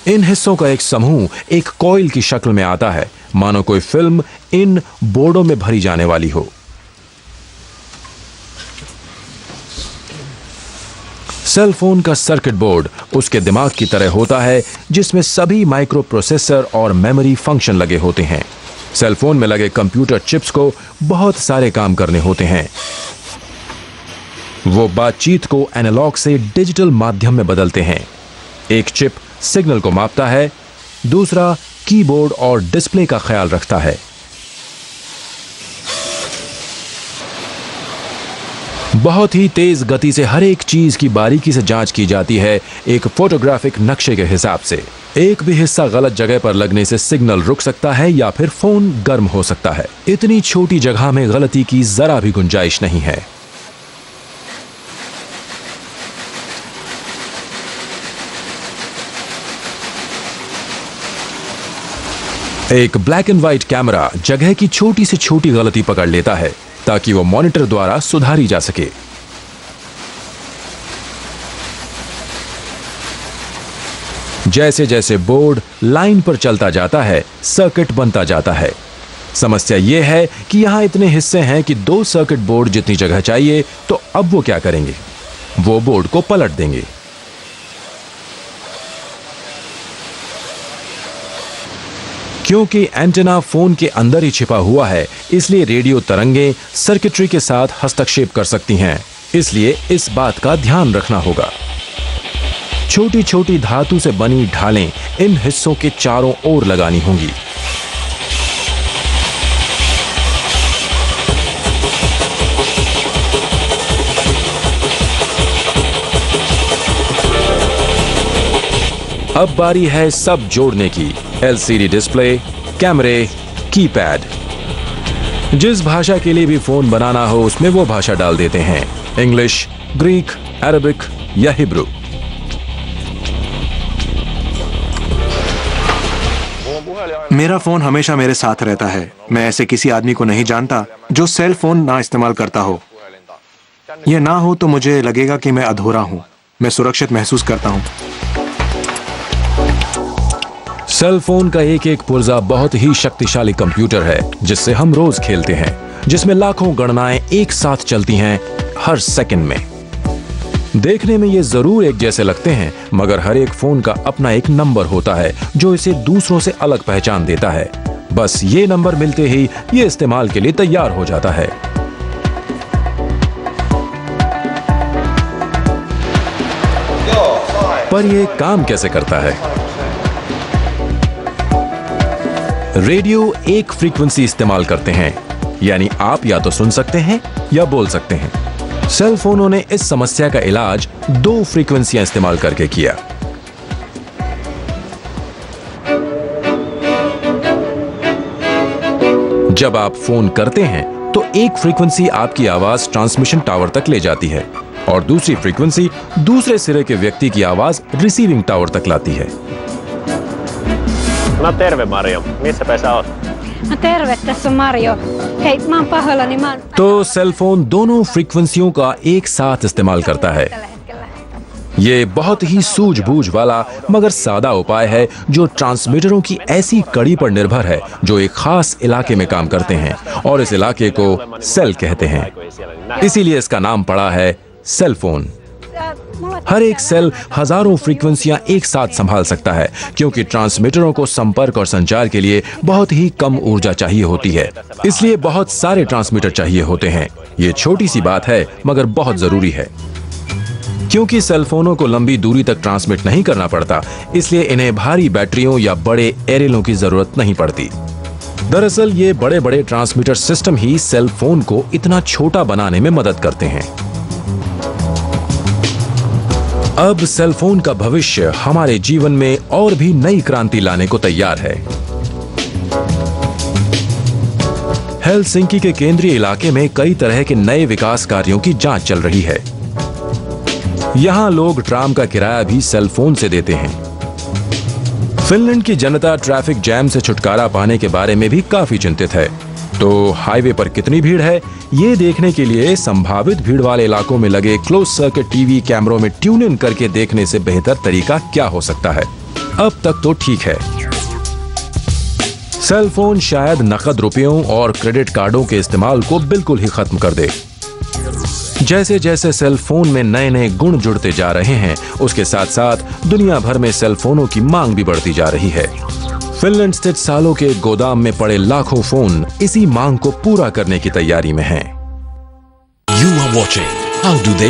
इन हिस्सों का एक समूह एक कॉइल की शक्ल में आता है, मानो कोई फिल्म इन बोर्डों में भरी जाने वाली हो। सेल फोन का सर्किट बोर्ड उसके दिमाग की तरह होता है, जिसमें सभी माइक्रो प्रोसेसर और मेमोरी फंक्शन लगे होते हैं। सेल फोन में लगे कंप्यूटर चिप्स को बहुत सारे काम करने होते हैं। वो बातचीत को एनालॉग से डिजिटल माध्यम में बदलते हैं। एक चिप सिग्नल को मापता है, दूसरा कीबोर्ड और डिस्प्ले का ख्याल रखता है। बहुत ही तेज गति से हर एक चीज की बारीकी से जांच की जाती है, एक फोटोग्राफिक नक्शे के हिसाब से। एक भी हिस्सा गलत जगह पर लगने से सिग्नल रुक सकता है या फिर फोन गर्म हो सकता है। इतनी छोटी जगह में गलती की जरा भी गुंजाइश नहीं है। एक ब्लैक एंड व्हाइट कैमरा जगह की छोटी से छोटी गलती पकड़ लेता है ताकि वो मॉनिटर द्वारा सुधारी जा सके। जैसे जैसे बोर्ड लाइन पर चलता जाता है, सर्किट बनता जाता है। समस्या यह है कि यहां इतने हिस्से हैं कि 2 सर्किट बोर्ड जितनी जगह चाहिए, तो अब वो क्या करेंगे? वो बोर्ड को पलट देंगे। क्योंकि एंटेना फोन के अंदर ही छिपा हुआ है, इसलिए रेडियो तरंगें सर्किटरी के साथ हस्तक्षेप कर सकती हैं। इसलिए इस बात का ध्यान रखना होगा। छोटी छोटी धातु से बनी ढालें इन हिस्सों के चारों ओर लगानी होंगी। अब बारी है सब जोड़ने की। एलसीडी डिस्प्ले, कैमरे, कीपैड। जिस भाषा के लिए भी फोन बनाना हो उसमें वो भाषा डाल देते हैं, इंग्लिश, ग्रीक, अरबिक या हिब्रू। मेरा फोन हमेशा मेरे साथ रहता है। मैं ऐसे किसी आदमी को नहीं जानता जो सेल फोन ना इस्तेमाल करता हो। यह ना हो तो मुझे लगेगा कि मैं अधूरा हूं। मैं सुरक्षित महसूस करता हूं। सेल फोन का एक एक पुर्जा बहुत ही शक्तिशाली कंप्यूटर है, जिससे हम रोज खेलते हैं, जिसमें लाखों गणनाएं एक साथ चलती हैं हर सेकंड में। देखने में ये जरूर एक जैसे लगते हैं, मगर हर एक फोन का अपना एक नंबर होता है जो इसे दूसरों से अलग पहचान देता है। बस ये नंबर मिलते ही ये इस्तेमाल के लिए तैयार हो जाता है। पर ये काम कैसे करता है? रेडियो एक फ्रीक्वेंसी इस्तेमाल करते हैं, यानी आप या तो सुन सकते हैं या बोल सकते हैं। सेल फोनों ने इस समस्या का इलाज 2 फ्रीक्वेंसियां इस्तेमाल करके किया। जब आप फोन करते हैं तो एक फ्रीक्वेंसी आपकी आवाज ट्रांसमिशन टावर तक ले जाती है और दूसरी फ्रीक्वेंसी दूसरे सिरे के व्यक्ति की आवाज रिसीविंग टावर तक लाती है। No terve Mario, missä sä oot? No terve, tässä on Mario. Hei, mä oon pahoillani, mä oon... तो सेल फोन दोनों फ्रीक्वेंसियों का एक साथ इस्तेमाल करता है। ये बहुत ही सूझबूझ वाला मगर सादा उपाय है जो ट्रांसमीटरों की ऐसी कड़ी पर निर्भर है जो एक खास इलाके में काम करते हैं और इस इलाके को सेल कहते हैं। इसीलिए इसका नाम पड़ा है सेल फोन। हर एक सेल हजारों फ्रीक्वेंसियां एक साथ संभाल सकता है, क्योंकि ट्रांसमीटरों को संपर्क और संचार के लिए बहुत ही कम ऊर्जा चाहिए होती है। इसलिए बहुत सारे ट्रांसमीटर चाहिए होते हैं। ये छोटी सी बात है मगर बहुत जरूरी है। क्योंकि सेल फोनों को लंबी दूरी तक ट्रांसमिट नहीं करना पड़ता, इसलिए इन्हें भारी बैटरियों या बड़े एरेलों की जरूरत नहीं पड़ती। दरअसल ये बड़े बड़े ट्रांसमीटर सिस्टम ही सेल फोन को इतना छोटा बनाने में मदद करते हैं। अब सेल फोन का भविष्य हमारे जीवन में और भी नई क्रांति लाने को तैयार है। हेलसिंकी के केंद्रीय इलाके में कई तरह के नए विकास कार्यों की जांच चल रही है। यहां लोग ट्राम का किराया भी सेल फोन से देते हैं। फिनलैंड की जनता ट्रैफिक जैम से छुटकारा पाने के बारे में भी काफी चिंतित है। तो हाईवे पर कितनी भीड़ है, ये देखने के लिए संभावित भीड़ वाले इलाकों में लगे क्लोज सर्किट टीवी कैमरों में ट्यून इन करके देखने से बेहतर तरीका क्या हो सकता है। अब तक तो ठीक है। सेल फोन शायद नकद रुपयों और क्रेडिट कार्डों के इस्तेमाल को बिल्कुल ही खत्म कर दे। जैसे जैसे सेल फोन में नए नए गुण जुड़ते जा रहे हैं, उसके साथ साथ दुनिया भर में सेल फोनों की मांग भी बढ़ती जा रही है। फिनलैंड स्थित सालों के गोदाम में पड़े लाखों फोन इसी मांग को पूरा करने की तैयारी में हैं। You are watching How Do They